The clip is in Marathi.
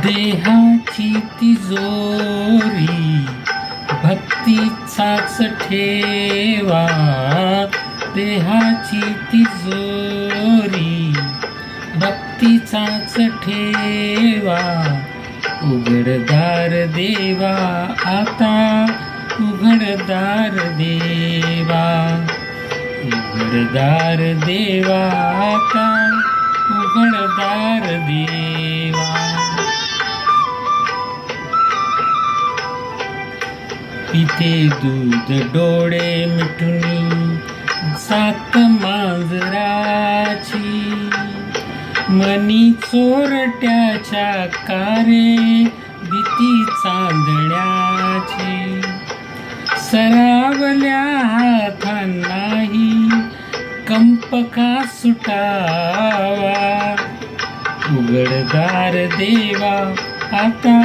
देहाची तिजोरी भक्तीचाच ठेवा, देहाची तिजोरी भक्तीचाच ठेवा. उघडदार देवा आता, उघडदार देवा, उघडदार देवा आता, उघडदार देवा. पिते दूध डोळे मिटून सात मांजराची, मनी चोरट्याच्या कारे भीती चांदण्याची. सरावल्या हातांनाही कंप का सुटावा, उघडदार देवा आता,